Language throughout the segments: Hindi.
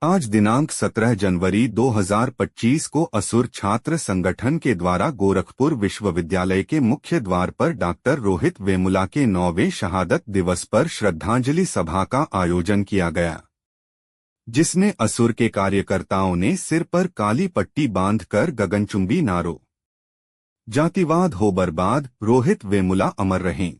आज दिनांक 17 जनवरी 2025 को असुर छात्र संगठन के द्वारा गोरखपुर विश्वविद्यालय के मुख्य द्वार पर डॉक्टर रोहित वेमुला के 9वें शहादत दिवस पर श्रद्धांजलि सभा का आयोजन किया गया, जिसमें असुर के कार्यकर्ताओं ने सिर पर काली पट्टी बांधकर गगनचुंबी नारों "जातिवाद हो बर्बाद, रोहित वेमुला अमर रहें"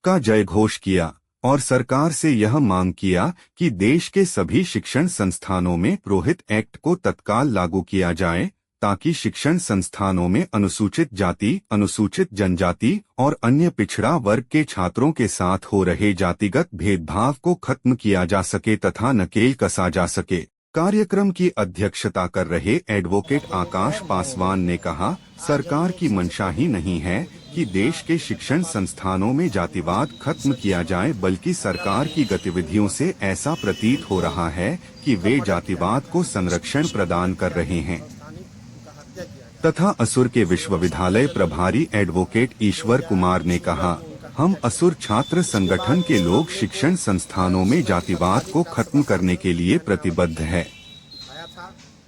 का जयघोष किया और सरकार से यह मांग किया कि देश के सभी शिक्षण संस्थानों में रोहित एक्ट को तत्काल लागू किया जाए, ताकि शिक्षण संस्थानों में अनुसूचित जाति, अनुसूचित जनजाति और अन्य पिछड़ा वर्ग के छात्रों के साथ हो रहे जातिगत भेदभाव को खत्म किया जा सके तथा नकेल कसा जा सके। कार्यक्रम की अध्यक्षता कर रहे एडवोकेट आकाश पासवान ने कहा, सरकार की मंशा ही नहीं है कि देश के शिक्षण संस्थानों में जातिवाद खत्म किया जाए, बल्कि सरकार की गतिविधियों से ऐसा प्रतीत हो रहा है कि वे जातिवाद को संरक्षण प्रदान कर रहे हैं। तथा असुर के विश्वविद्यालय प्रभारी एडवोकेट ईश्वर कुमार ने कहा, हम असुर छात्र संगठन के लोग शिक्षण संस्थानों में जातिवाद को खत्म करने के लिए प्रतिबद्ध है।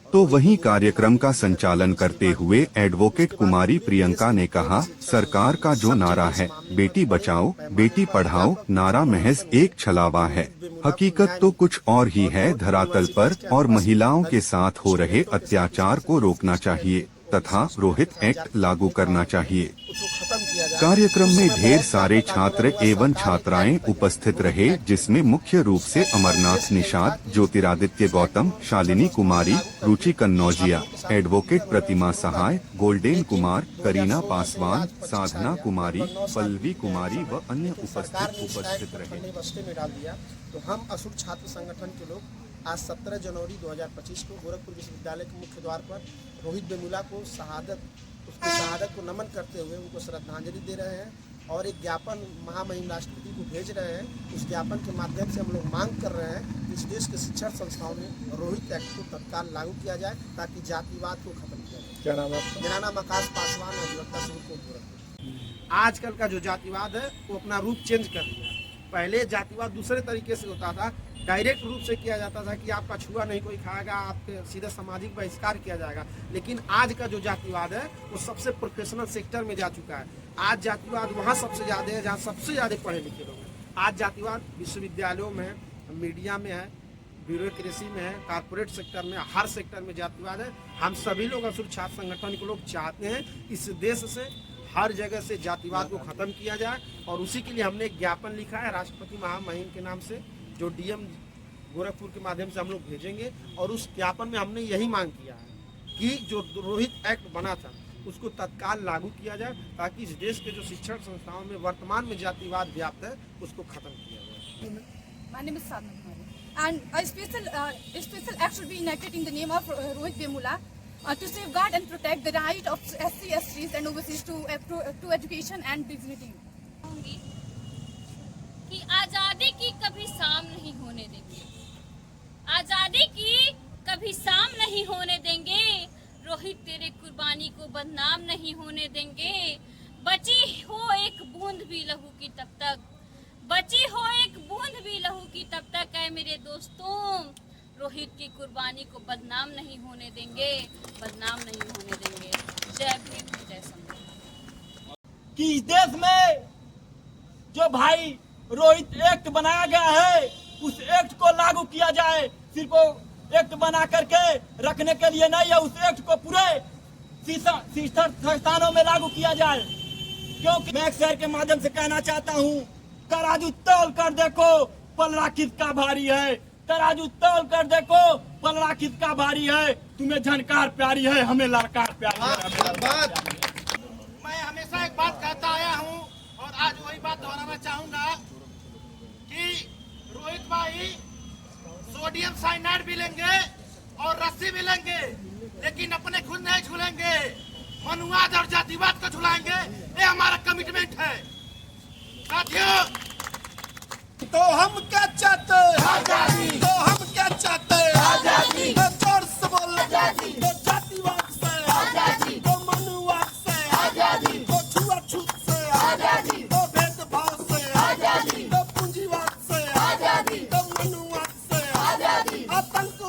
तो वहीं कार्यक्रम का संचालन करते हुए एडवोकेट कुमारी प्रियंका ने कहा, सरकार का जो नारा है बेटी बचाओ बेटी पढ़ाओ नारा महज एक छलावा है, हकीकत तो कुछ और ही है धरातल पर, और महिलाओं के साथ हो रहे अत्याचार को रोकना चाहिए तथा रोहित एक्ट लागू करना चाहिए। कार्यक्रम में ढेर सारे छात्र एवं छात्राएं उपस्थित रहे, जिसमें मुख्य रूप से अमरनाथ निषाद, ज्योतिरादित्य गौतम, शालिनी कुमारी, रुचि कन्नौजिया, एडवोकेट प्रतिमा सहाय, गोल्डेन कुमार, करीना पासवान, साधना कुमारी, पल्लवी कुमारी व अन्य उपस्थित रहे। तो हम असुर छात्र संगठन के लोग आज 17 जनवरी 2025 को गोरखपुर विश्वविद्यालय के मुख्य द्वार पर रोहित वेमुला को उसकी शहादत को नमन करते हुए उनको श्रद्धांजलि दे रहे हैं और एक ज्ञापन महामहिम राष्ट्रपति को भेज रहे हैं। उस ज्ञापन के माध्यम से हम लोग मांग कर रहे हैं कि इस देश के शिक्षण संस्थाओं में रोहित एक्ट को तत्काल लागू किया जाए, ताकि जातिवाद को खत्म किया जाए। क्या नाम है? मेरा नाम आकाश पासवान है, अधिवक्ता सिविल कोर्ट गोरखपुर। आजकल का जो जातिवाद है वो अपना रूप चेंज कर दिया। पहले जातिवाद दूसरे तरीके से होता था, डायरेक्ट रूप से किया जाता था कि आपका छुआ नहीं कोई खाएगा, आपके सीधे सामाजिक बहिष्कार किया जाएगा। लेकिन आज का जो जातिवाद है वो सबसे प्रोफेशनल सेक्टर में जा चुका है। आज जातिवाद वहाँ सबसे ज़्यादा है जहाँ सबसे ज़्यादा पढ़े लिखे लोग हैं। आज जातिवाद विश्वविद्यालयों में है, मीडिया में है, ब्यूरोक्रेसी में है, कारपोरेट सेक्टर में, हर सेक्टर में जातिवाद है। हम सभी लोग असुर छात्र संगठन के लोग चाहते हैं इस देश से हर जगह से जातिवाद को खत्म किया जाए, और उसी के लिए हमने एक ज्ञापन लिखा है राष्ट्रपति महामहिम के नाम से, जो डीएम गोरखपुर के माध्यम से हम लोग भेजेंगे। और उस ज्ञापन में हमने यही मांग किया है कि जो रोहित एक्ट बना था उसको तत्काल लागू किया जाए, ताकि इस देश के जो शिक्षण संस्थाओं में वर्तमान में जातिवाद व्याप्त है उसको खत्म किया जाए। My name is Sadhna Kumari, and a special act should be enacted in the name of Rohit Vemula to safeguard and protect the right of SC, STs and OBCs to education and dignity. कि आजादी की कभी शाम नहीं होने देंगे, आजादी की कभी शाम नहीं होने देंगे, रोहित तेरे कुर्बानी को बदनाम नहीं होने देंगे। बची हो एक बूंद भी लहू की तब तक, बची हो एक बूंद भी लहू की तब तक है मेरे दोस्तों, रोहित की कुर्बानी को बदनाम नहीं होने देंगे, बदनाम नहीं होने देंगे। जय भीम, जय संविधान। कि इस देश में जो भाई रोहित एक्ट बनाया गया है उस एक्ट को लागू किया जाए। सिर्फ एक्ट बना करके रखने के लिए नहीं है, उस एक्ट को पूरे शिक्षण संस्थानों में लागू किया जाए। क्योंकि मैं शहर के माध्यम से कहना चाहता हूँ, तराजू तौल कर देखो पलड़ा किसका भारी है, तराजू तौल कर देखो पलड़ा किसका भारी है। तुम्हें झनकार प्यारी है, हमें ललकार प्यारी है। मैं हमेशा एक बात कहता आया हूँ और आज वही बात दोहराना चाहूंगा कि रोहित भाई सोडियम साइनाइड भी लेंगे और रस्सी भी लेंगे, लेकिन अपने खुद नहीं झूलेंगे, मनुवाद और जातिवाद को झुलाएंगे। ये हमारा कमिटमेंट है साथियों। तो हम क्या चाहते हैं? आजादी। तो हम क्या चाहते हैं? आजादी। तो जोर से बोल आजादी। तो जातिवाद से आजादी, तो मनुवाद से आजादी, तो छुआछूत से आजादी, तो भेदभाव से आजादी, तो पूंजीवाद से आजादी, तो मनुवाद से आजादी, आतंक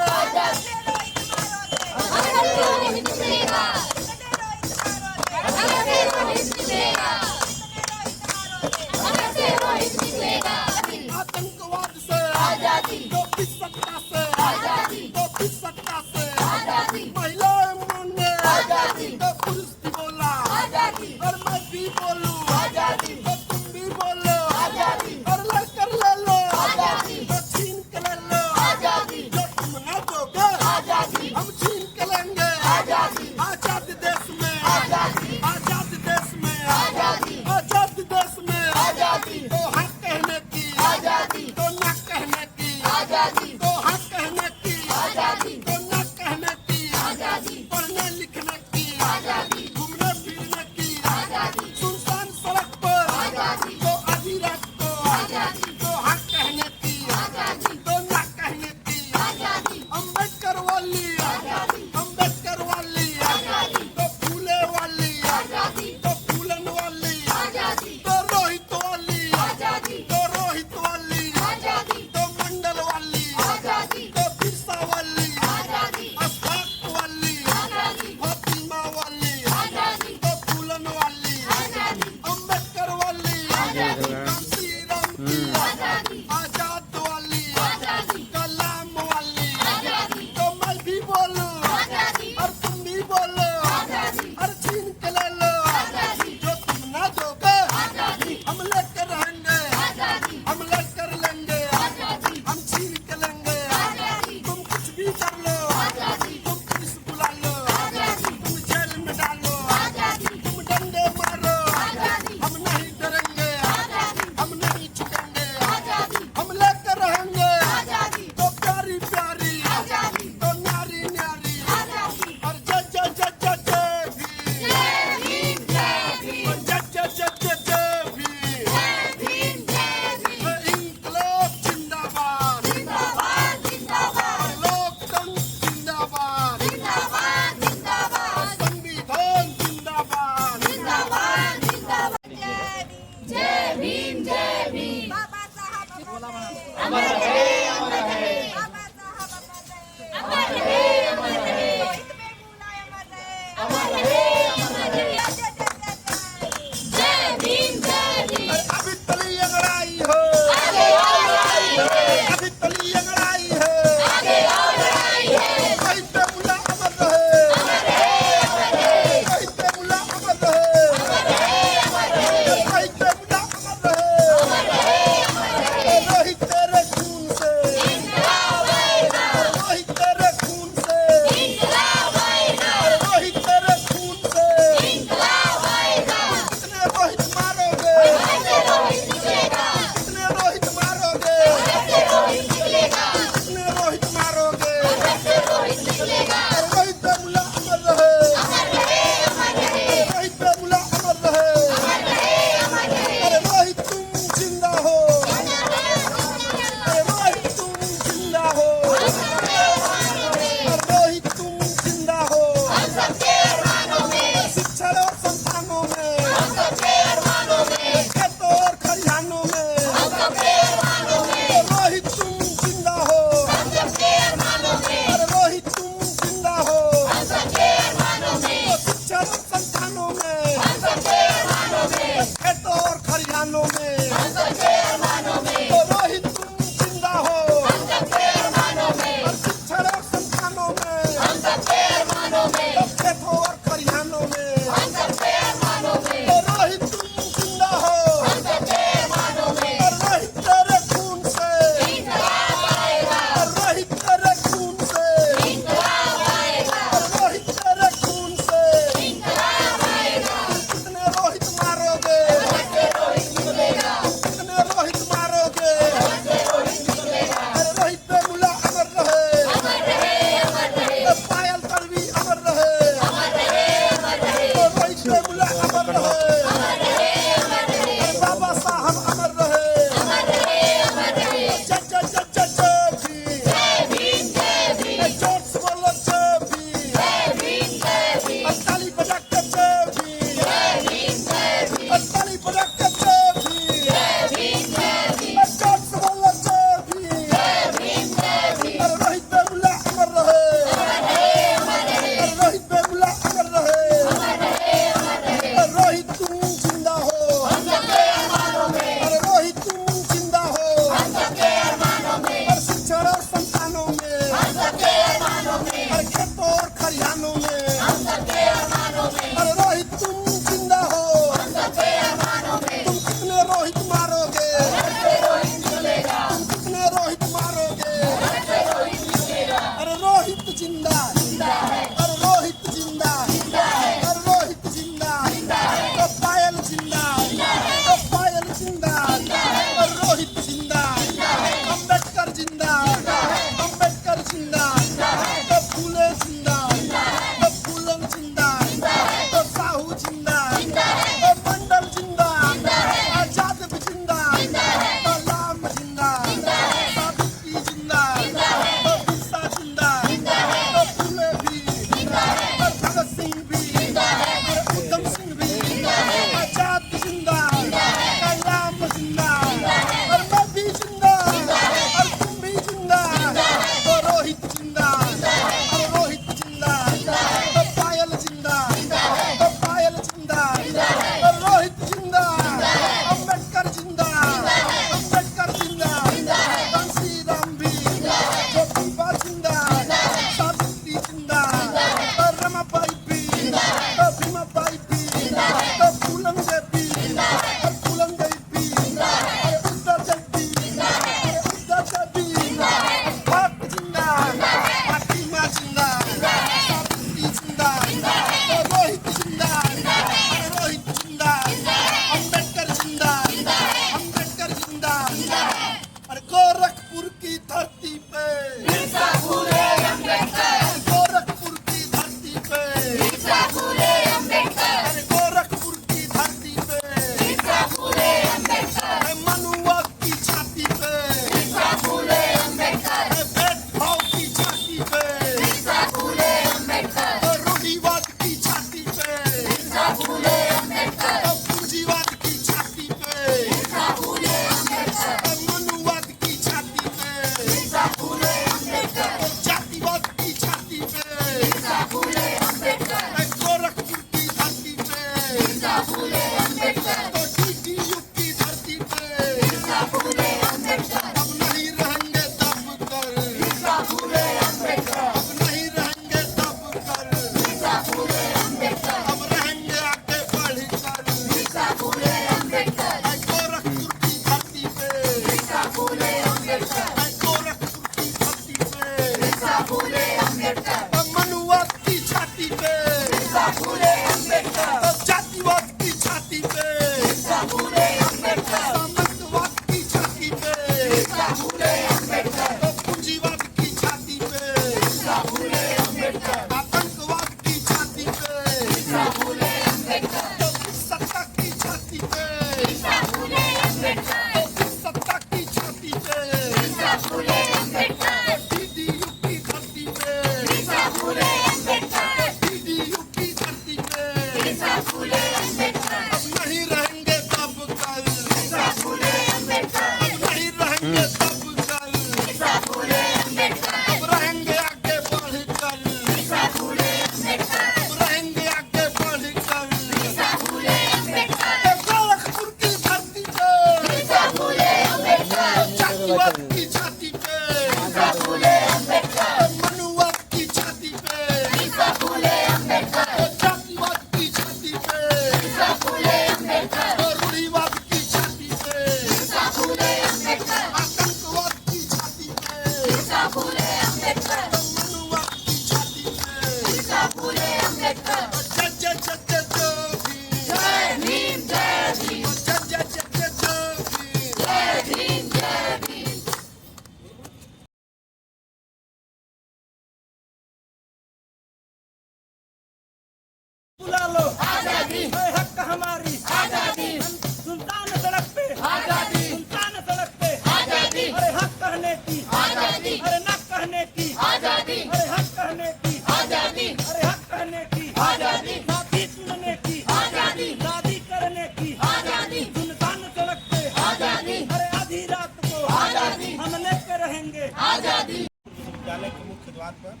बुला लो आजादी, हक हमारी आजादी, सुल्तान सड़क पे आजादी, सुल्तान सड़क पे आजादी, अरे हक कहने की आजादी, अरे न कहने की आजादी, अरे हक कहने की आजादी, अरे हक कहने की आजादी, साथी सुनने की आजादी, शादी करने की आजादी, सुल्तान सड़क पे आजादी, अरे आधी रात को आजादी, हम लेके रहेंगे आजादी। विश्वविद्यालय के मुख्य द्वार पर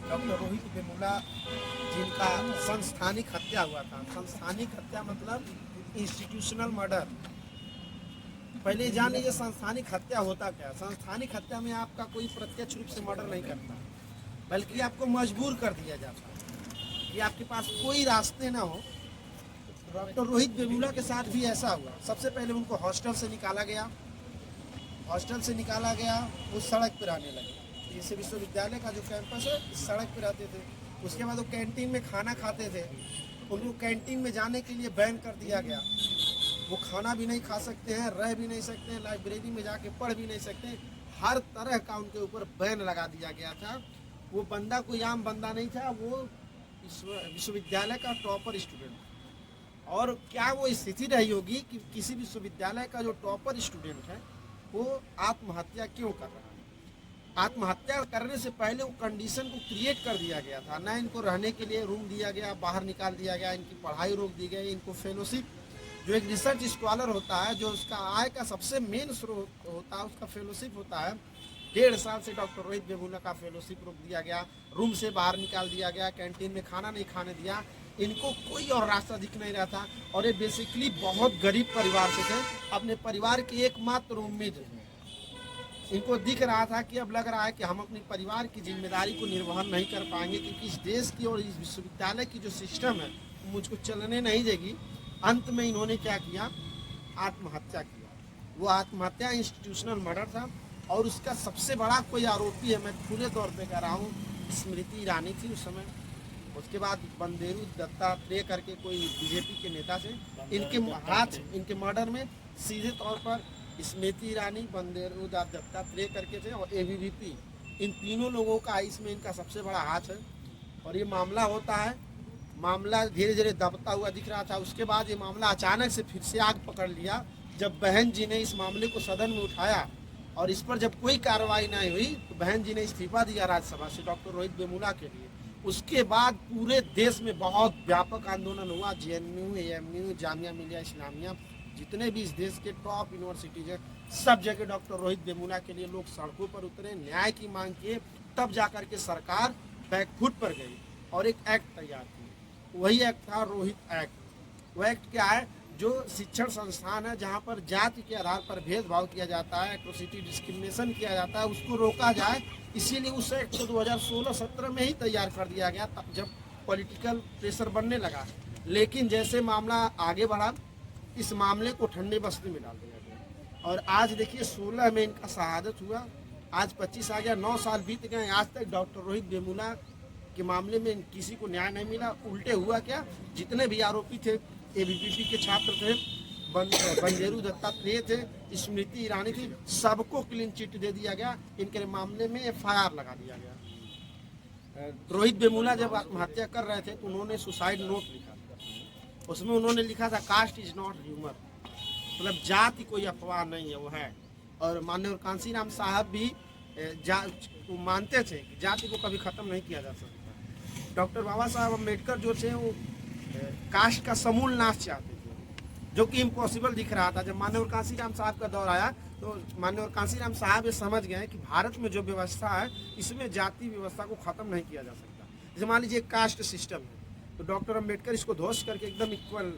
डॉक्टर रोहित वेमुला जिनका संस्थानिक हत्या हुआ था। संस्थानिक हत्या मतलब इंस्टीट्यूशनल मर्डर। पहले जान लीजिए संस्थानिक हत्या होता क्या। संस्थानिक हत्या में आपका कोई प्रत्यक्ष रूप से मर्डर नहीं करता, बल्कि आपको मजबूर कर दिया जाता कि आपके पास कोई रास्ते ना हो। डॉक्टर रोहित वेमुला के साथ भी ऐसा हुआ। सबसे पहले उनको हॉस्टल से निकाला गया, वो सड़क पर आने लगे। जैसे विश्वविद्यालय का जो कैंपस है इस सड़क पर रहते थे। उसके बाद वो कैंटीन में खाना खाते थे, उनको कैंटीन में जाने के लिए बैन कर दिया गया। वो खाना भी नहीं खा सकते हैं, रह भी नहीं सकते हैं, लाइब्रेरी में जाके पढ़ भी नहीं सकते। हर तरह का उनके ऊपर बैन लगा दिया गया था। वो बंदा कोई आम बंदा नहीं था, वो विश्वविद्यालय का टॉपर स्टूडेंट था। और क्या वो स्थिति रही होगी कि किसी विश्वविद्यालय का जो टॉपर स्टूडेंट है वो आत्महत्या क्यों कर रहा है। आत्महत्या करने से पहले वो कंडीशन को क्रिएट कर दिया गया था। ना इनको रहने के लिए रूम दिया गया, बाहर निकाल दिया गया, इनकी पढ़ाई रोक दी गई, इनको फेलोशिप, जो एक रिसर्च स्कॉलर होता है, जो उसका आय का सबसे मेन स्रोत होता है, उसका फेलोशिप होता है। 1.5 साल से डॉक्टर रोहित वेमुला का फेलोशिप रोक दिया गया, रूम से बाहर निकाल दिया गया, कैंटीन में खाना नहीं खाने दिया। इनको कोई और रास्ता दिख नहीं रहा था। और ये बेसिकली बहुत गरीब परिवार से थे, अपने परिवार के एकमात्र उम्मीद थे। इनको दिख रहा था कि अब लग रहा है कि हम अपने परिवार की जिम्मेदारी को निर्वहन नहीं कर पाएंगे, क्योंकि इस देश की और इस विश्वविद्यालय की जो सिस्टम है मुझको चलने नहीं देगी। अंत में इन्होंने क्या किया, आत्महत्या किया। वो आत्महत्या इंस्टीट्यूशनल मर्डर था। और उसका सबसे बड़ा कोई आरोपी है, मैं खुले तौर पे कह रहा हूँ, स्मृति ईरानी थी उस समय। उसके बाद बंदेरू दत्तात्रेय करके कोई बीजेपी के नेता थे। इनके हाथ इनके मर्डर में सीधे तौर पर स्मृति ईरानी, बंदेरू दत्तात्रेय करके थे और एबीवीपी, इन तीनों लोगों का इसमें इनका सबसे बड़ा हाथ है। और ये मामला होता है, मामला धीरे धीरे दबता हुआ दिख रहा था। उसके बाद ये मामला अचानक से फिर से आग पकड़ लिया, जब बहन जी ने इस मामले को सदन में उठाया और इस पर जब कोई कार्रवाई नहीं हुई तो बहन जी ने इस्तीफा दिया राज्यसभा से डॉक्टर रोहित वेमुला के लिए। उसके बाद पूरे देश में बहुत व्यापक आंदोलन हुआ। JNU, AMU, जामिया मिलिया इस्लामिया, जितने भी इस देश के टॉप यूनिवर्सिटीज हैं, सब जगह डॉक्टर रोहित वेमुला के लिए लोग सड़कों पर उतरे, न्याय की मांग किए। तब जाकर के सरकार बैकफुट पर गई और एक एक्ट तैयार की। वही एक्ट था रोहित एक्ट। वो एक्ट क्या है, जो शिक्षण संस्थान है जहाँ पर जाति के आधार पर भेदभाव किया जाता है, एट्रोसिटी डिस्क्रिमिनेशन किया जाता है, उसको रोका जाए। इसीलिए उस एक्ट को 2016-17 में ही तैयार कर दिया गया, तब जब पॉलिटिकल प्रेशर बनने लगा। लेकिन जैसे मामला आगे बढ़ा, इस मामले को ठंडे बस्ती में डाल दिया गया। और आज देखिए 16 में इनका शहादत हुआ, आज 25 आ गया, 9 साल बीत गए। आज तक डॉक्टर रोहित वेमुला के मामले में किसी को न्याय नहीं मिला। उल्टे हुआ क्या, जितने भी आरोपी थे, एबीवीपी के छात्र थे, बंदेरू दत्तात्रेय थे, स्मृति ईरानी थी, सबको क्लीन चिट दे दिया गया। इनके मामले में FIR लगा दिया गया। रोहित वेमुला जब आत्महत्या कर रहे थे तो उन्होंने सुसाइड नोट लिखा था। उसमें उन्होंने लिखा था, कास्ट इज नॉट ह्यूमर, मतलब जाति कोई अफवाह नहीं है, वो है। और माननीय कांसीराम साहब भी मानते थे कि जाति को कभी खत्म नहीं किया जा सकता। डॉक्टर बाबा साहब अम्बेडकर जो थे वो कास्ट का समूल नाश चाहते थे, जो कि इम्पॉसिबल दिख रहा था। जब माननीय कांसीराम साहब का दौर आया तो माननीय कांसीराम साहब ये समझ गए कि भारत में जो व्यवस्था है इसमें जाति व्यवस्था को खत्म नहीं किया जा सकता। जैसे मान लीजिए कास्ट सिस्टम है, तो डॉक्टर अम्बेडकर इसको ध्वस्त करके एकदम इक्वल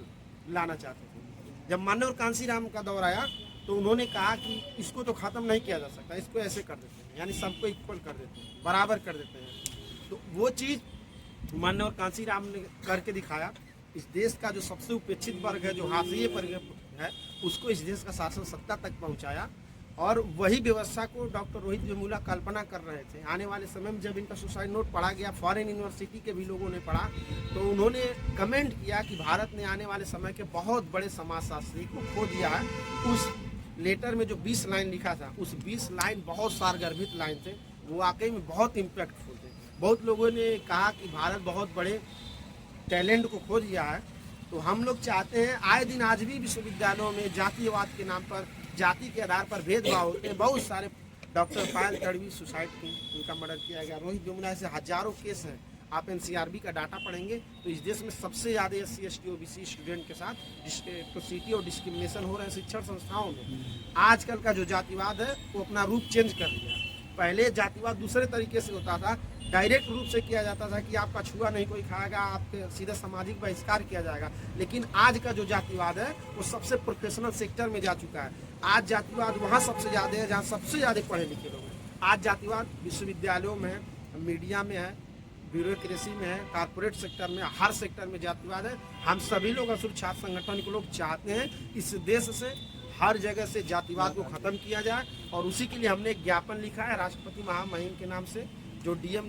लाना चाहते थे। जब माननीय कांसीराम का दौर आया तो उन्होंने कहा कि इसको तो ख़त्म नहीं किया जा सकता, इसको ऐसे कर देते हैं, यानी सबको इक्वल कर देते हैं, बराबर कर देते हैं। तो वो चीज़ माननीय कांसीराम ने करके दिखाया। इस देश का जो सबसे उपेक्षित वर्ग है, जो हाशिए पर है, उसको इस देश का शासन सत्ता तक पहुंचाया। और वही व्यवस्था को डॉक्टर रोहित वेमुला कल्पना कर रहे थे। आने वाले समय में जब इनका सुसाइड नोट पढ़ा गया, फॉरेन यूनिवर्सिटी के भी लोगों ने पढ़ा, तो उन्होंने कमेंट किया कि भारत ने आने वाले समय के बहुत बड़े समाजशास्त्री को खो दिया है। उस लेटर में जो 20 लाइन लिखा था, उस 20 लाइन बहुत सारगर्भित लाइन थे, वो वाकई में बहुत इम्पैक्टफुल थे। बहुत लोगों ने कहा कि भारत बहुत बड़े टैलेंट को खो दिया है। तो हम लोग चाहते हैं, आए दिन आज भी विश्वविद्यालयों में जातिवाद के नाम पर, जाति के आधार पर भेदभाव होते हैं। बहुत सारे डॉक्टर पायल तड़वी सुसाइड की, उनका मर्डर किया गया। रोहित वेमुला से हजारों केस हैं। आप एनसीआरबी का डाटा पढ़ेंगे तो इस देश में सबसे ज़्यादा SC ST OBC स्टूडेंट के साथ एट्रोसिटी और डिस्क्रिमिनेशन हो रहे हैं शिक्षण संस्थाओं में। आजकल का जो जातिवाद है वो अपना रूप चेंज कर लिया। पहले जातिवाद दूसरे तरीके से होता था, डायरेक्ट रूप से किया जाता था कि आपका छुआ नहीं कोई खाएगा, आपके सीधे सामाजिक बहिष्कार किया जाएगा। लेकिन आज का जो जातिवाद है वो सबसे प्रोफेशनल सेक्टर में जा चुका है। आज जातिवाद वहाँ सबसे ज़्यादा है जहाँ सबसे ज़्यादा पढ़े लिखे लोग हैं। आज जातिवाद विश्वविद्यालयों में है, मीडिया में है, ब्यूरोक्रेसी में है, कारपोरेट सेक्टर में, हर सेक्टर में जातिवाद है। हम सभी लोग असुर छात्र संगठन के लोग चाहते हैं इस देश से हर जगह से जातिवाद को खत्म किया जाए, और उसी के लिए हमने एक ज्ञापन लिखा है राष्ट्रपति महामहिम के नाम से, जो DM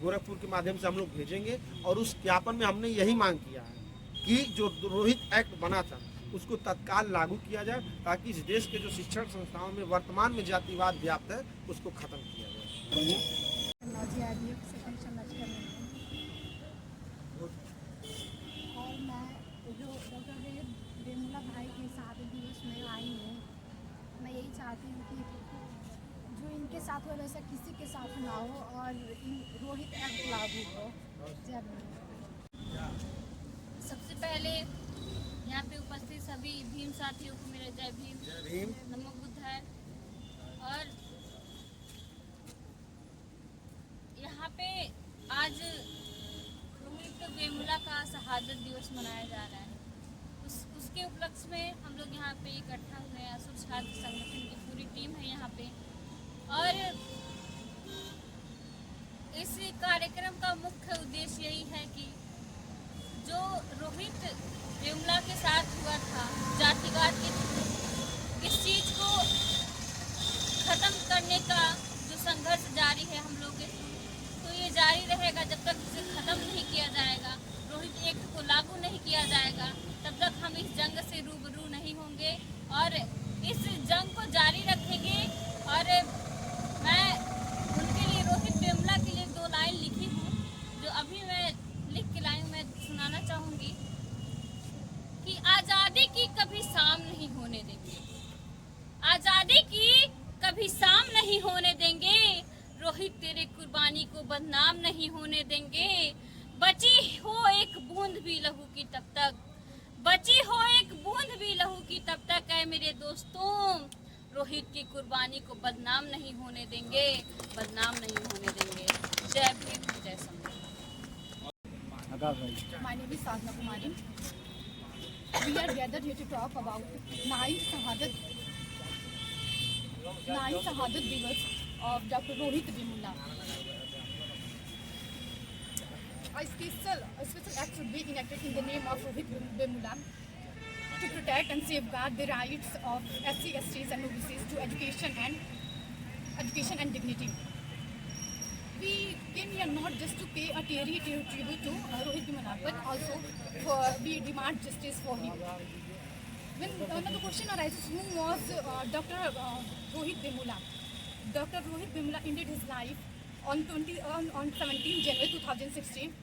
गोरखपुर के माध्यम से हम लोग भेजेंगे। और उस ज्ञापन में हमने यही मांग किया है कि जो रोहित एक्ट बना था उसको तत्काल लागू किया जाए, ताकि इस देश के जो शिक्षण संस्थाओं में वर्तमान में जातिवाद व्याप्त है उसको खत्म किया जाए। और मैं जो डॉक्टर रोहित वेमुला भाई के साथ दिवस में आई हूँ, मैं यही चाहती हूँ कि जो इनके साथ हो वैसा किसी के साथ ना हो और रोहित एक्ट लागू हो। सबसे पहले यहाँ पे उपस्थित सभी भीम साथियों को मेरा जय भीम, नमो बुद्धाय। और यहाँ पे आज रोहित वेमुला का शहादत दिवस मनाया जा रहा है। उसके उपलक्ष्य में हम लोग यहाँ पे इकट्ठा हुए हैं। असुर छात्र संगठन की पूरी टीम है यहाँ पे, और इस कार्यक्रम का मुख्य उद्देश्य यही है कि जो रोहित वेमुला के साथ हुआ था जातिवाद के थ्रू, इस चीज को खत्म करने का जो संघर्ष जारी है हम लोग के थ्रू, तो ये जारी रहेगा जब तक इसे खत्म नहीं किया जाएगा, रोहित एक्ट को लागू नहीं किया जाएगा, तब तक हम इस जंग से रूबरू नहीं होंगे और इस जंग को जारी रखेंगे। और मैं उनके लिए, रोहित वेमुला के लिए 2 लाइन लिखी हूँ, जो अभी मैं लिख के लाई हूँ, मैं सुनाना चाहूँगी कि आज़ादी की कभी शाम नहीं होने देंगे, आज़ादी की कभी शाम नहीं होने देंगे, रोहित तेरे कुर्बानी को बदनाम नहीं होने देंगे। बची हो एक बूंद भी लहू की तब तक, बची हो एक बूंद भी लहू की तब तक है मेरे दोस्तों, रोहित की कुर्बानी को बदनाम नहीं होने देंगे, बदनाम नहीं होने देंगे। जय भीम, जय संविधान। My name is Sadhna Kumari. We are gathered here to talk about 9th Shahadat Divas of Dr. Rohit Vemula. A special act should be enacted in the name of Rohit Vemula to protect and safeguard the rights of SC, STs and OBCs to education and dignity. We came here not just to pay a teary tribute to Rohit Vemula, but also we demand justice for him. When the question arises, who was Dr. Rohit Vemula? Dr. Rohit Vemula ended his life on 17 January 2016,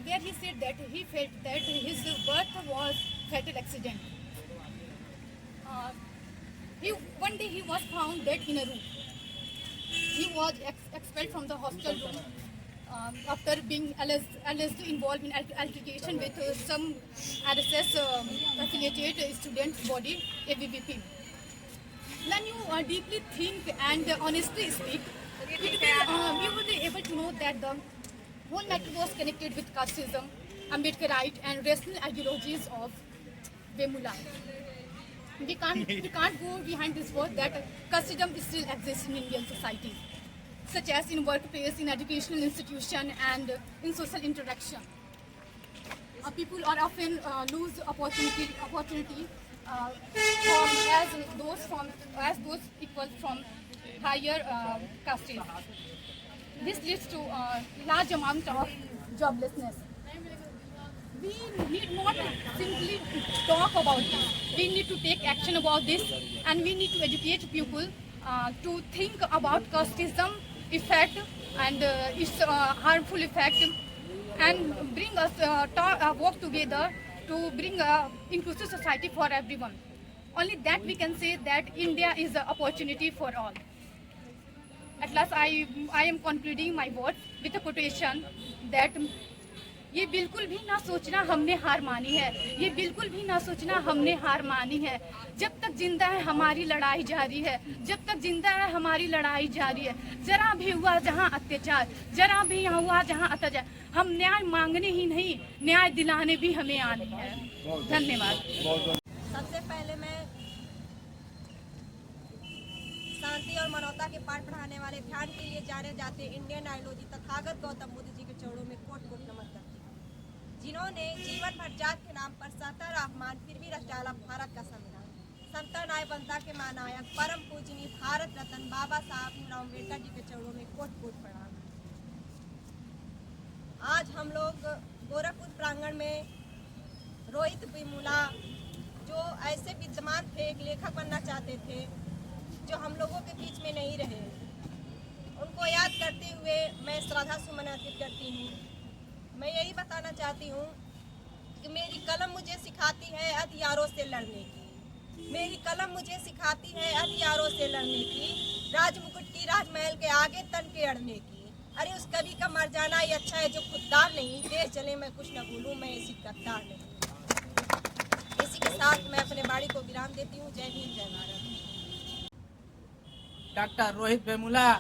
where he said that he felt that his birth was fatal accident. One day he was found dead in a room. He was expelled from the hostel room after being alleged involved in altercation with some RSS affiliated students' body, ABVP. When you deeply think and honestly speak, you will be able to know that the whole matter was connected with casteism, Ambedkarite and racial ideologies of Vemula. We can't go behind this word that casteism still exists in Indian society, such as in workplace, in educational institution, and in social interaction. People are often lose opportunity as those equal from higher castes. This leads to large amount of joblessness. We need not simply talk about this. We need to take action about this, and we need to educate people to think about casteism effect and its harmful effect and bring us work together to bring inclusive society for everyone. Only that we can say that India is an opportunity for all. At last, I am concluding my words with a quotation that ये बिल्कुल भी ना सोचना हमने हार मानी है, ये बिल्कुल भी ना सोचना हमने हार मानी है। जब तक जिंदा है हमारी लड़ाई जारी है, जब तक जिंदा है हमारी लड़ाई जारी है। जरा भी हुआ जहां अत्याचार, जरा भी यहाँ हुआ जहां अत्याचार, हम न्याय मांगने ही नहीं, न्याय दिलाने भी हमें आनी है। धन्यवाद। सबसे पहले मैं शांति और मानवता के पाठ पढ़ाने वाले ध्यान के लिए जाने जाते इंडियन आइडियोलॉजी तथागत गौतम बुद्ध जी के चरणों में कोट कोट नमन करती हूँ, जिन्होंने जीवन भर जात के नाम पर सहतर अपमान फिर भी रच डाला भारत का संविधान। समता न्याय बनता के महानायक परम पूजनीय भारत रत्न बाबा साहब भीमराव अम्बेडकर जी के चरणों में कोट कोट प्रणाम। आज हम लोग गोरखपुर प्रांगण में रोहित वेमुला जो ऐसे विद्वान थे, एक लेखक बनना चाहते थे, जो हम लोगों के बीच में नहीं रहे, उनको याद करते हुए मैं श्रद्धा सुमन अर्पित करती हूँ। मैं यही बताना चाहती हूँ कि मेरी कलम मुझे सिखाती है हथियारों से लड़ने की, मेरी कलम मुझे सिखाती है हथियारों से लड़ने की, राजमुकुट की राजमहल के आगे तन के अड़ने की। अरे उस कवि का मर जाना ही अच्छा है जो खुददार नहीं, देश जले मैं कुछ न भूलूं, मैं इसी गद्दार नहीं। इसी के साथ मैं अपने बाड़ी को विराम देती हूँ। जय हिंद, जय भारत। डॉक्टर रोहित वेमुला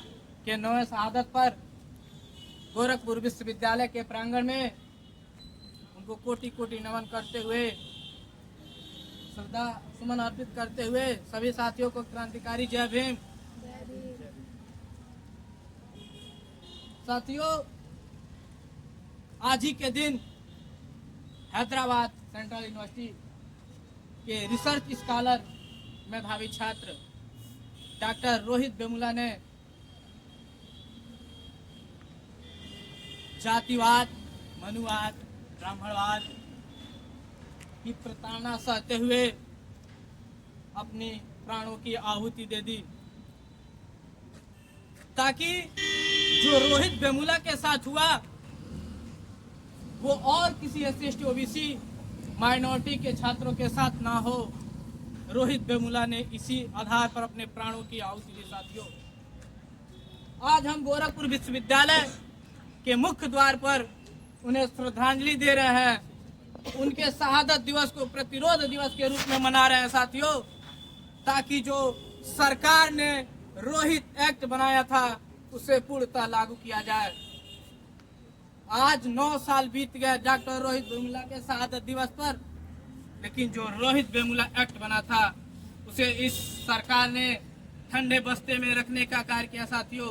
के 9वें शहादत पर गोरखपुर विश्वविद्यालय के प्रांगण में उनको कोटि कोटि नमन करते हुए, श्रद्धा सुमन अर्पित करते हुए सभी साथियों को क्रांतिकारी जय भीम। साथियों, आज ही के दिन हैदराबाद सेंट्रल यूनिवर्सिटी के रिसर्च स्कॉलर मेधावी छात्र डॉक्टर रोहित वेमुला ने जातिवाद, मनुवाद, ब्राह्मणवाद की प्रताड़ना सहते हुए अपनी प्राणों की आहुति दे दी, ताकि जो रोहित वेमुला के साथ हुआ वो और किसी SC/ST OBC माइनॉरिटी के छात्रों के साथ ना हो। रोहित वेमुला ने इसी आधार पर अपने प्राणों की आहुति दी। साथियों, आज हम गोरखपुर विश्वविद्यालय के मुख्य द्वार पर उन्हें श्रद्धांजलि दे रहे हैं। उनके शहादत दिवस को प्रतिरोध दिवस के रूप में मना रहे हैं साथियों, ताकि जो सरकार ने रोहित एक्ट बनाया था उसे पूर्णतः लागू किया जाए। आज 9 साल बीत गए डॉक्टर रोहित वेमुला के शहादत दिवस पर, लेकिन जो रोहित वेमुला एक्ट बना था उसे इस सरकार ने ठंडे बस्ते में रखने का कार्य किया साथियों।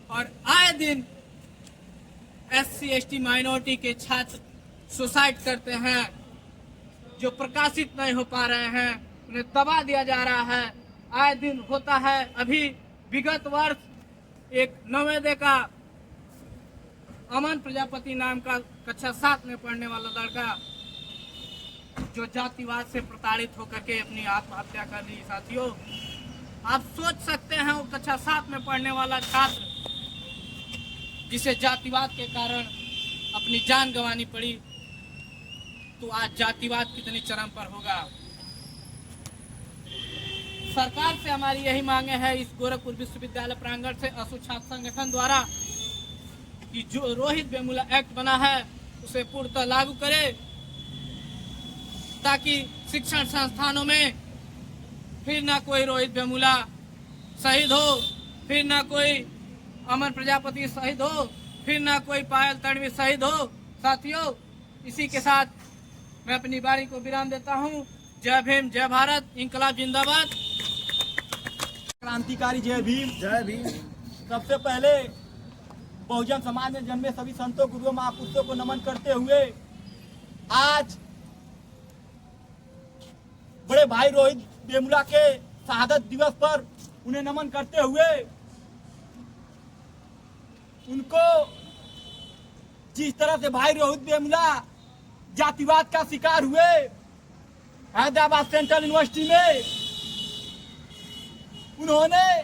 और आए दिन SC/ST माइनॉरिटी के छात्र सुसाइड करते हैं, जो प्रकाशित नहीं हो पा रहे हैं उन्हें दबा दिया जा रहा है। आए दिन होता है। अभी विगत वर्ष एक नवोदय का अमन प्रजापति नाम का कक्षा 7 में पढ़ने वाला लड़का जो जातिवाद से प्रताड़ित होकर के अपनी आत्महत्या कर ली। साथियों, आप सोच सकते हैं वो कक्षा 7 में पढ़ने वाला छात्र जिसे जातिवाद के कारण अपनी जान गंवानी पड़ी, तो आज जातिवाद कितनी चरम पर होगा। सरकार से हमारी यही मांगे है, इस गोरखपुर विश्वविद्यालय प्रांगण से असु छात्र संगठन द्वारा, कि जो रोहित वेमुला एक्ट बना है उसे पूर्णतः लागू करे, ताकि शिक्षण संस्थानों में फिर ना कोई रोहित वेमुला शहीद हो, फिर ना कोई अमन प्रजापति शहीद हो, फिर ना कोई पायल तड़वी शहीद हो। साथियों, इसी के साथ मैं अपनी बारी को विराम देता हूँ। जय भीम, जय भारत, इंकलाब जिंदाबाद। क्रांतिकारी जय भीम, जय भीम। सबसे पहले बहुजन समाज में जन्मे सभी संतों, गुरुओं, महापुरुषों को नमन करते हुए आज बड़े भाई रोहित वेमुला के शहादत दिवस पर उन्हें नमन करते हुए उनको जिस तरह से भाई रोहित वेमुला जातिवाद का शिकार हुए हैदराबाद सेंट्रल यूनिवर्सिटी में, उन्होंने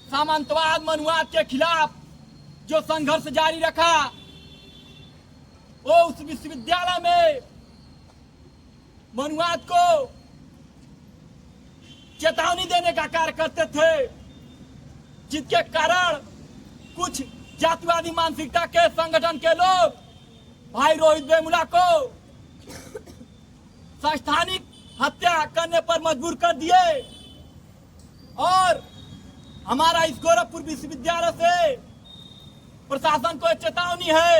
सामंतवाद, मनुवाद के खिलाफ जो संघर्ष जारी रखा, वो उस विश्वविद्यालय में मनुवाद को चेतावनी देने का कार्य करते थे, जिसके कारण कुछ जातिवादी मानसिकता के संगठन के लोग भाई रोहित वेमुला को संस्थानिक हत्या करने पर मजबूर कर दिए। और हमारा इस गोरखपुर विश्वविद्यालय से प्रशासन को चेतावनी है।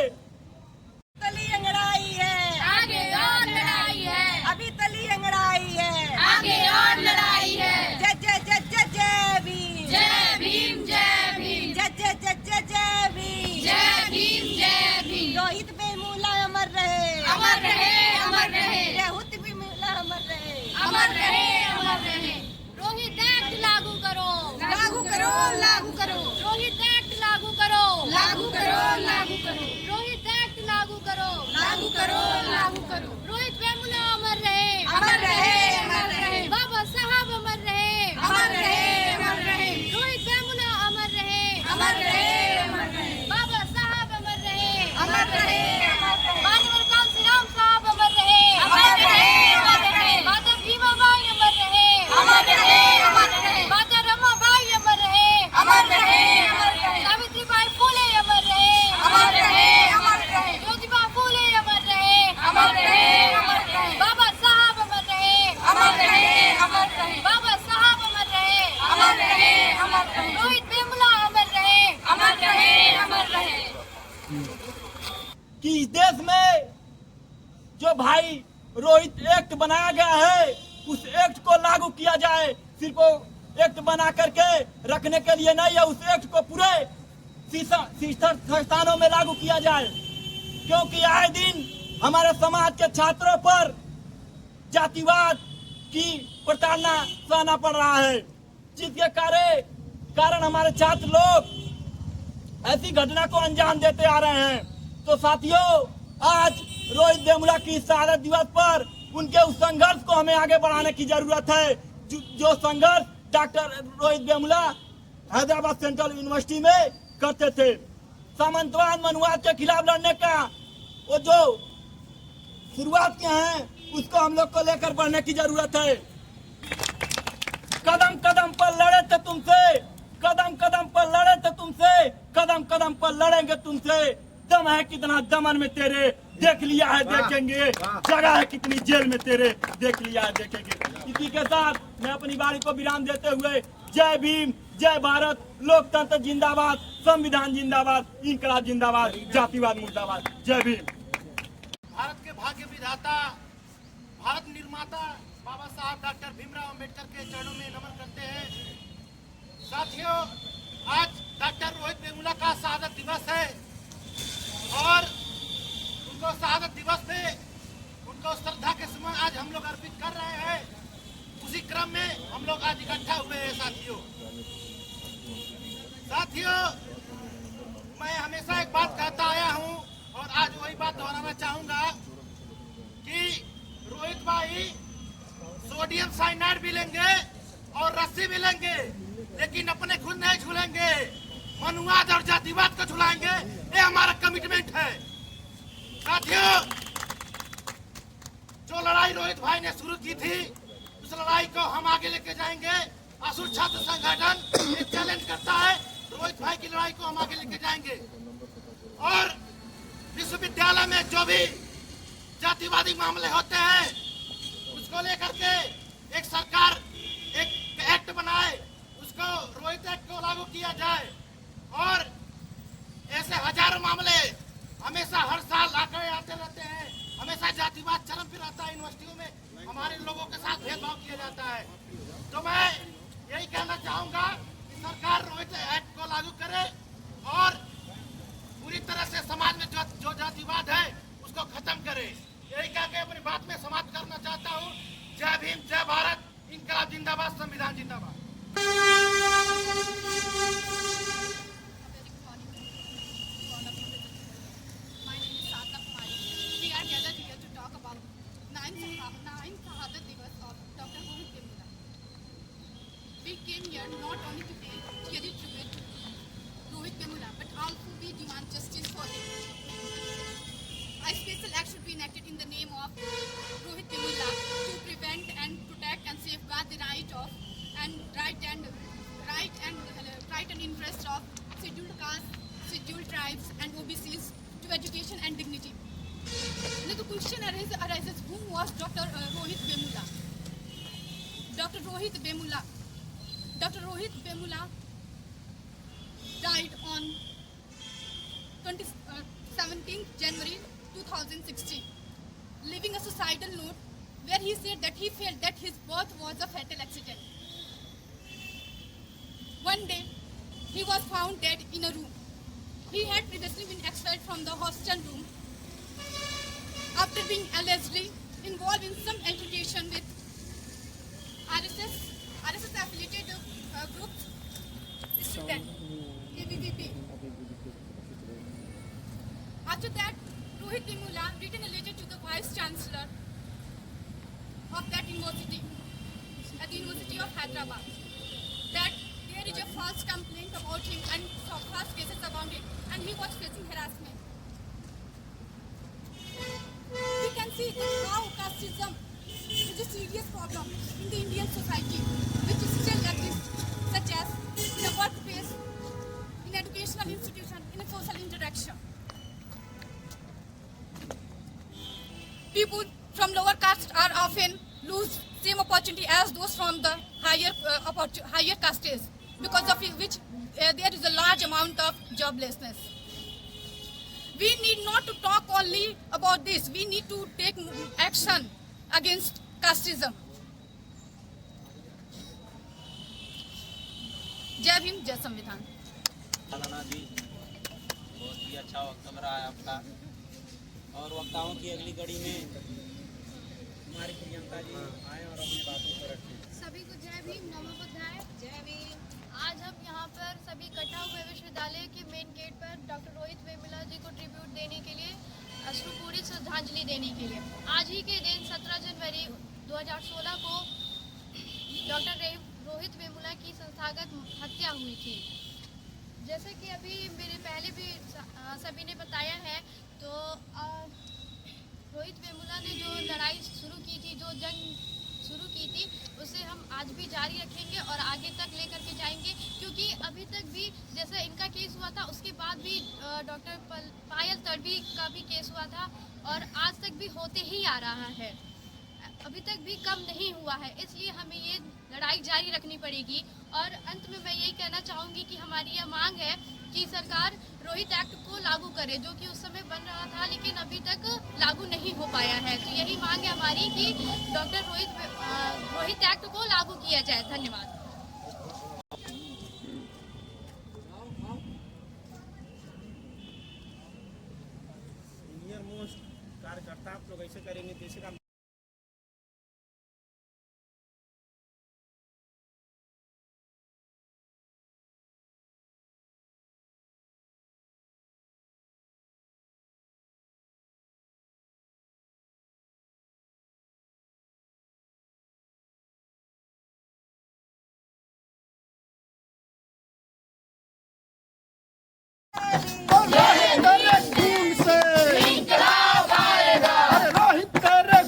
तली अंगड़ाई है, आगे और लड़ाई है, अभी तली अंगड़ाई है, आगे और लड़ाई है। जय जय जय जय जय भीम, जय भीम, जय भीम, जय जय जय जय जय भीम, जय भीम, जय भीम। रोहित वेमुला अमर रहे, अमर रहे, अमर रहे, रोहित वेमुला अमर रहे, अमर रहे, अमर रहे। रोहित एक्ट लागू करो, लागू करो, लागू करो, रोहित एक्ट लागू करो, लागू करो, लागू करो, रोहित एक्ट लागू करो, लागू करो, लागू करो। रोहित वेमुला अमर रहे, अमर रहे, अमर रहे, बाबा साहब अमर रहे, अमर रहे, अमर रहे, रोहित वेमुला अमर रहे, अमर रहे, अमर रहे, बाबा साहब अमर रहे, अमर रहे, अमर रहे, मानवर कांसीराम साहब अमर रहे, अमर रहे, अमर रहे, माता भीमाबाई अमर रहे, अमर रहे, अमर रहे, माता रमाबाई अमर रहे, अमर रहे, अमर रहे, सावित्रीबाई फुले अमर रहे, अमर रहे, अमर रहे, ज्योतिबा फुले अमर रहे, अमर रहे, अमर रहे, बाबा साहब अमर रहे, अमर रहे, अमर रहे, बाबा साहब अमर रहे, अमर रहे, अमर रहे, रोहित वेमुला अमर रहे, अमर रहे, अमर रहे। कि इस देश में जो भाई रोहित एक्ट बनाया गया है, उस एक्ट को लागू किया जाए। सिर्फ वो एक्ट बना करके रखने के लिए नहीं है, उस एक्ट को पूरे संस्थानों में लागू किया जाए। क्योंकि आए दिन हमारे समाज के छात्रों पर जातिवाद की प्रताड़ना सहना पड़ रहा है, जिसके कारण हमारे छात्र लोग ऐसी घटना को अंजाम देते आ रहे हैं। तो साथियों, आज रोहित वेमुला की शहादत दिवस पर उनके उस संघर्ष को हमें आगे बढ़ाने की जरूरत है, जो संघर्ष doctor Rohit Vemula Hyderabad central university में करते थे। सामंतवाद मनुवाद के खिलाफ लड़ने का वो जो शुरुआत किए हैं, उसको हम लोग को लेकर बढ़ने की जरूरत है। कदम कदम पर लड़े थे तुमसे, कदम कदम पर लड़े थे तुमसे, कदम कदम पर लड़ेंगे तुमसे। दम है कितना दमन में तेरे, देख लिया है देखेंगे, जगह है कितनी जेल में तेरे, देख लिया है देखेंगे। इसी के साथ मैं अपनी बारी को विराम देते हुए जय भीम, जय भारत, लोकतंत्र जिंदाबाद, संविधान जिंदाबाद, इनकलाब जिंदाबाद, जातिवाद मुर्दाबाद, जय भीम। भारत के भाग्य विधाता, भारत निर्माता बाबा साहब डॉक्टर भीमराव अम्बेडकर के चरणों में नमन करते हैं। साथियों, आज डॉक्टर रोहित वेमुला का शहादत दिवस है और उनको शहादत दिवस पे उनको श्रद्धा के सुमन आज हम लोग अर्पित कर रहे हैं। उसी क्रम में हम लोग आज इकट्ठा हुए हैं। साथियों, मैं हमेशा एक बात कहता आया हूं और आज वही बात दोहराना चाहूंगा कि रोहित भाई सोडियम साइनाइड भी लेंगे और रस्सी भी लेंगे, लेकिन अपने खुद नहीं झूलेंगे, मनुवाद और जातिवाद को झुलाएंगे। ये हमारा कमिटमेंट है। साथियों, जो लड़ाई रोहित भाई ने शुरू की थी, उस लड़ाई को हम आगे लेके जाएंगे। असुर छात्र संगठन एक चैलेंज करता है, रोहित भाई की लड़ाई को हम आगे लेके जाएंगे और विश्वविद्यालय में जो भी जातिवादी मामले होते हैं, उसको लेकर के एक सरकार एक एक्ट बनाए, उसको रोहित एक्ट को लागू किया जाए और ऐसे हजारों मामले हमेशा हर साल आते रहते हैं। हमेशा जातिवाद चरम पे रहता है। यूनिवर्सिटियों में हमारे लोगों के साथ भेदभाव किया जाता है। तो मैं यही कहना चाहूंगा कि सरकार रोहित एक्ट को लागू करे और पूरी तरह से समाज में जो जातिवाद है उसको खत्म करे। यही कह के अपनी बात में समाप्त करना चाहता हूँ। जय भीम, जय भारत, इनकलाब जिंदाबाद, संविधान जिंदाबाद। My name is Sadhna Kumari. We are gathered here to talk about 9th Shahadat Divas of Dr. Rohit Vemula. We came here not only to pay tribute to Rohit Vemula, but also we demand justice for him. I tribes and OBCs to education and dignity. Now the question arises, who was Dr. Rohit Vemula? Dr. Rohit Vemula. Dr. Rohit Vemula died on 17th January 2016, leaving a suicidal note where he said that he felt that his birth was a fatal accident. One day, he was found dead in a room. He had previously been expelled from the hostel room after being allegedly involved in some altercation with RSS affiliated group student, ABVP. After that, Rohit Vemula written a letter to the Vice Chancellor of that university, at the University of Hyderabad, that there is a false complaint about him and false cases about him, and he was facing harassment. We can see that how casteism is a serious problem in the Indian society, which still exists, such as in a workplace, in educational institution, in a social interaction. People from lower caste are often lose same opportunity as those from the higher castes, because of which there is a large amount of joblessness. We need not to talk only about this. We need to take action against casteism. जय भीम, जय संविधान। मौलाना जी, बहुत ही अच्छा वक्तव्य रहा है आपका। और वक्ताओं की अगली कड़ी में हमारी प्रियंका जी आए और अपनी बातों को रखें। सभी को जय भीम, नमो बुद्धाय। जय भीम। आज हम यहाँ पर सभी इकट्ठा हुए विश्वविद्यालय के मेन गेट पर डॉक्टर रोहित वेमुला जी को ट्रिब्यूट देने के लिए, अश्रुपूरी श्रद्धांजलि देने के लिए। आज ही के दिन 17 जनवरी 2016 को डॉक्टर रोहित वेमुला की संस्थागत हत्या हुई थी। जैसे कि अभी मेरे पहले भी सभी ने बताया है, तो रोहित वेमुला ने जो लड़ाई शुरू की थी, जो जंग शुरू की थी, उसे हम आज भी जारी रखेंगे और आगे तक लेकर के जाएंगे, क्योंकि अभी तक भी जैसे इनका केस हुआ था, उसके बाद भी डॉक्टर पायल तड़वी का भी केस हुआ था और आज तक भी होते ही आ रहा है, अभी तक भी कम नहीं हुआ है। इसलिए हमें ये लड़ाई जारी रखनी पड़ेगी। और अंत में मैं यही कहना चाहूँगी कि हमारी यह मांग है कि सरकार रोहित एक्ट को लागू करे, जो कि उस समय बन रहा था लेकिन अभी तक लागू नहीं हो पाया है। तो यही मांग है हमारी कि डॉक्टर रोहित एक्ट को लागू किया जाए। धन्यवाद। सीनियर मोस्ट कार्यकर्ता आप लोग ऐसे करेंगे, देश का रोहित तेरे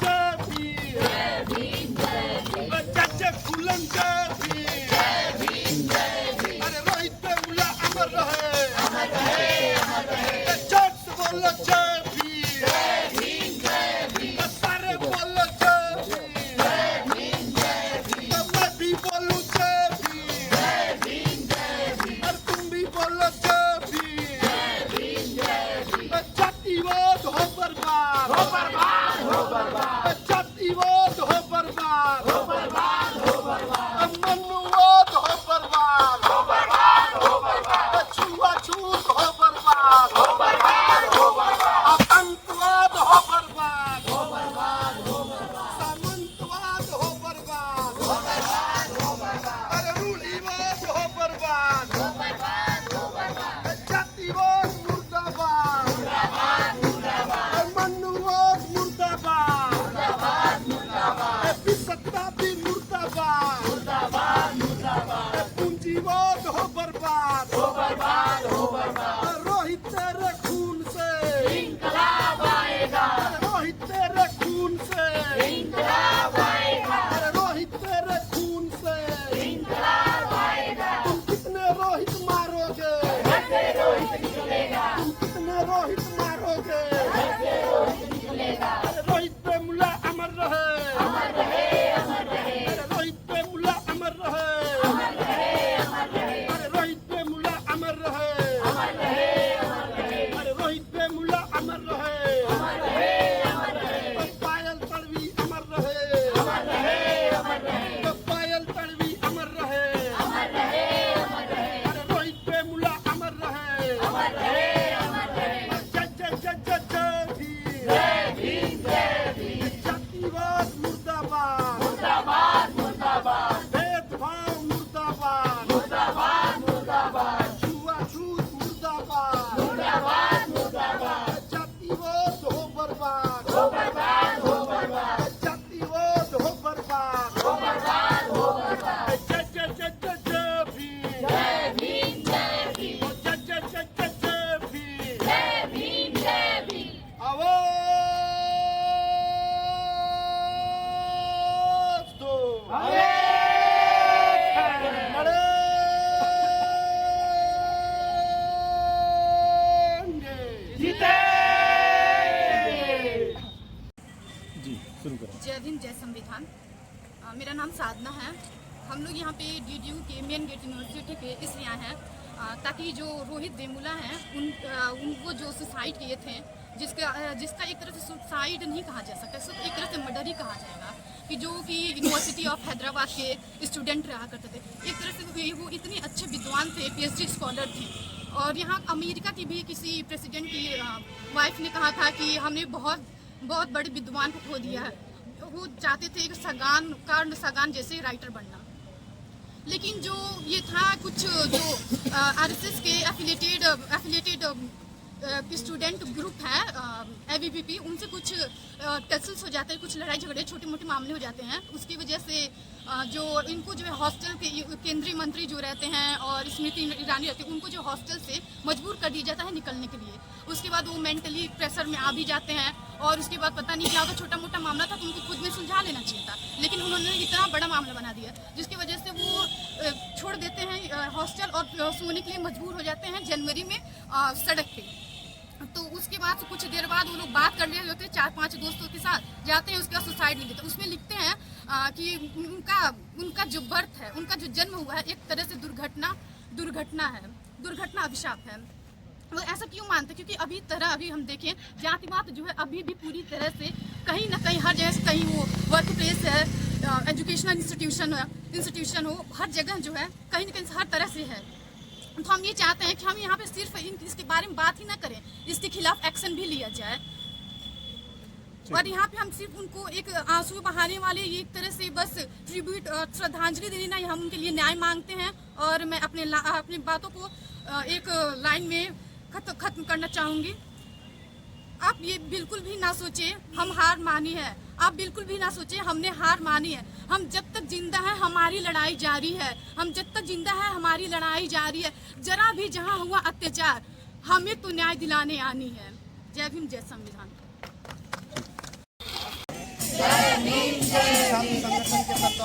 जय भीम, चाचा फूलन जय भीम, अरे रोहित वेमुला अमर रहे, चोट से बोलो जय भीम, सारे बोलो जय भीम, मैं भी बोलूं जय भीम, और तुम भी बोलो जय भीम, जातिवाद हो बर्बाद, जातिवाद हो बर्बाद, मनुवाद हो बर्बाद, छुआछूत हो बर्बाद, आतंकवाद हो बर्बाद, सामंतवाद हो बर्बाद, अरे रूढ़िवाद हो बर्बाद, जातिवाद मुर्दाबाद, मनुवाद मुर्दाबाद, सत्ता भी मुर्दाबाद, पूंजीवाद हो बर्बाद, रोहित तेरे खून से इंकलाब आएगा, रोहित तेरे खून से इंकलाब आएगा, रोहित तेरे खून से इंकलाब आएगा, तुम कितने रोहित मारोगे, तुम कितने रोहित मारोगे, रोहित वेमुला अमर रहे, रोहित वेमुला अमर रहे, अरे रोहित वेमुला अमर रहे, अरे रोहित वेमुला अमर रहे, पायल तड़वी अमर रहे, पायल तड़वी अमर रहे, अरे रोहित वेमुला अमर रहे, जय जय जय जय जय भीम, जातिवाद मुर्दाबाद, भेदभाव मुर्दाबाद, छुआछूत मुर्दाबाद, जातिवाद हो बर्बाद, जातिवाद हो बर्बाद, जय जय जय जय जय भीम, जय जय जय जय भीम, आवाज दो, जय भीम जय संविधान। मेरा नाम साधना है। हम लोग यहाँ पे DDU के मेन गेट यूनिवर्सिटी के इसलिए आए हैं ताकि जो रोहित वेमुला हैं उनको जो सुसाइड किए थे, जिसका एक तरह से सुसाइड नहीं कहा जा सकता, सिर्फ एक तरह से मर्डर ही कहा जाएगा, कि जो कि यूनिवर्सिटी ऑफ हैदराबाद के स्टूडेंट रहा करते थे। एक तरह से वो इतने अच्छे विद्वान थे, PhD स्कॉलर थे। और यहाँ अमेरिका की भी किसी प्रेसिडेंट की वाइफ ने कहा था कि हमने बहुत बड़े विद्वान को खो दिया है। वो चाहते थे कि कार्ल सागान जैसे राइटर बनना। लेकिन जो ये था कुछ जो RSS के एफिलिएटेड स्टूडेंट ग्रुप है ABVP, उनसे कुछ टसल्स हो जाते हैं, कुछ लड़ाई झगड़े छोटे मोटे मामले हो जाते हैं। उसकी वजह से जो इनको जो है हॉस्टल के केंद्रीय मंत्री जो रहते हैं और स्मृति ईरानी रहती है, उनको जो हॉस्टल से मजबूर कर दिया जाता है निकलने के लिए। उसके बाद वो मेंटली प्रेशर में आ भी जाते हैं और उसके बाद पता नहीं क्या होगा, छोटा मोटा मामला था तो उनको खुद में सुलझा लेना चाहिए था, लेकिन उन्होंने इतना बड़ा मामला बना दिया जिसकी वजह से वो छोड़ देते हैं हॉस्टल और सोने के लिए मजबूर हो जाते हैं जनवरी में सड़क पे। तो उसके बाद कुछ देर बाद वो लोग बात कर रहे होते हैं 4-5 दोस्तों के साथ, जाते हैं उसके बाद सुसाइड लिख देते हैं। उसमें लिखते हैं कि उनका जो बर्थ है, उनका जो जन्म हुआ है, एक तरह से दुर्घटना अभिशाप है। वो ऐसा क्यों मानते? क्योंकि अभी हम देखें जातिवाद जो है अभी भी पूरी तरह से कहीं ना कहीं हर जगह से, कहीं वो वर्क प्लेस है, एजुकेशनल इंस्टीट्यूशन हो, हर जगह जो है कहीं ना कहीं हर तरह से है। तो हम ये चाहते हैं कि हम यहाँ पे सिर्फ इसके बारे में बात ही ना करें, इसके खिलाफ एक्शन भी लिया जाए। और यहाँ पे हम सिर्फ उनको एक आंसू बहाने वाले एक तरह से बस ट्रिब्यूट श्रद्धांजलि देना, हम उनके लिए न्याय मांगते हैं। और मैं अपनी बातों को एक लाइन में खत्म करना चाहूँगी। आप ये बिल्कुल भी ना सोचे हम हार मानी है, आप बिल्कुल भी ना सोचे हमने हार मानी है। हम जब तक जिंदा है हमारी लड़ाई जारी है, हम जब तक जिंदा है हमारी लड़ाई जारी है। जरा भी जहाँ हुआ अत्याचार हमें तो न्याय दिलाने आनी है। जय भीम जय संविधान।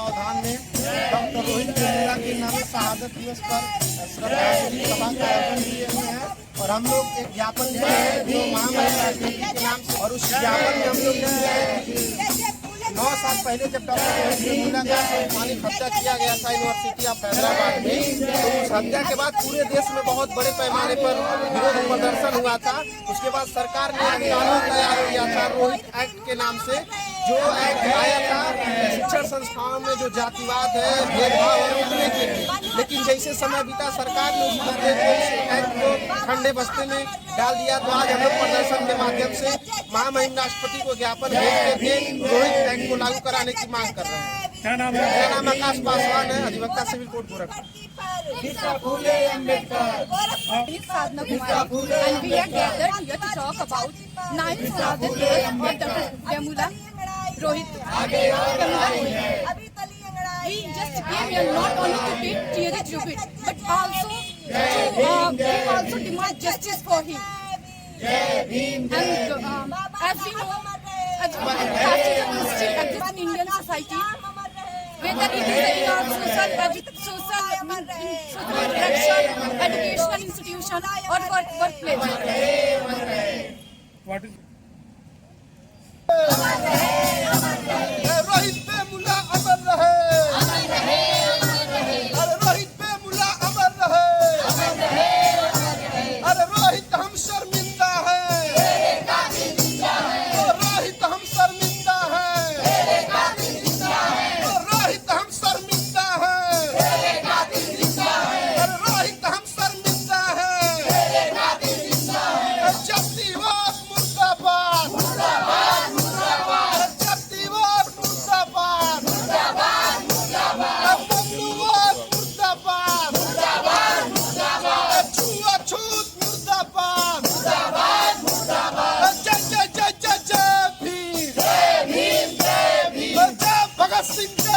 तत्वावधान में डॉक्टर रोहित वेमुला के नाम शहादत दिवस पर श्रद्धांजलि सभा का आयोजन किए हुए हैं और हम लोग एक ज्ञापन दिए हैं जो महामहिम राजनीति के नाम से, और उस ज्ञापन में हम लोग लिखे हैं कि 9 साल पहले जब डॉक्टर रोहित वेमुला का मानसिक हत्या किया गया था यूनिवर्सिटी ऑफ हैदराबाद में, तो उस हत्या के बाद पूरे देश में बहुत बड़े पैमाने पर विरोध प्रदर्शन हुआ था। उसके बाद सरकार ने एक कानून तैयार किया था रोहित एक्ट के नाम से, जो एक्ट आया था शिक्षण संस्थाओं में जो जातिवाद है, भेदभाव है, रोकने के लिए। लेकिन जैसे समय बीता सरकार ने उस एक्ट को ठंडे बस्ते में डाल दिया। तो आज हम लोग प्रदर्शन के माध्यम से महामहिम राष्ट्रपति को ज्ञापन भेज के रोहित एक्ट को लागू कराने की मांग कर रहे हैं। क्या नाम है? मेरा नाम आकाश पासवान है, अधिवक्ता civil court Gorakhpur. Sadhana Kumari, and we are gathered here to talk about 9th Shahadit Divas of Dr. Vemula Rohit Vemula. We just came here not only to pay teary tribute, but also to demand justice for him. And as we know, fascism still exists in Indian society. Whether it is in social interaction, educational institution, or workplace. What is Rohit Vemula अमर रहे, अरे रोहित वेमुला अमर रहे, अरे रोहित हम शर्मिंदा हैं, रोहित हम शर्मिंदा हैं, रोहित हम शर्मिंदा हैं, अरे रोहित हम शर्मिंदा हैं, जातिवाद मुर्दाबाद, जातिवाद मुर्दाबाद, बंधुवाद मुर्दाबाद, छुआछूत मुर्दाबाद, जय जय जय जय जय भीम, जय भगत सिंह।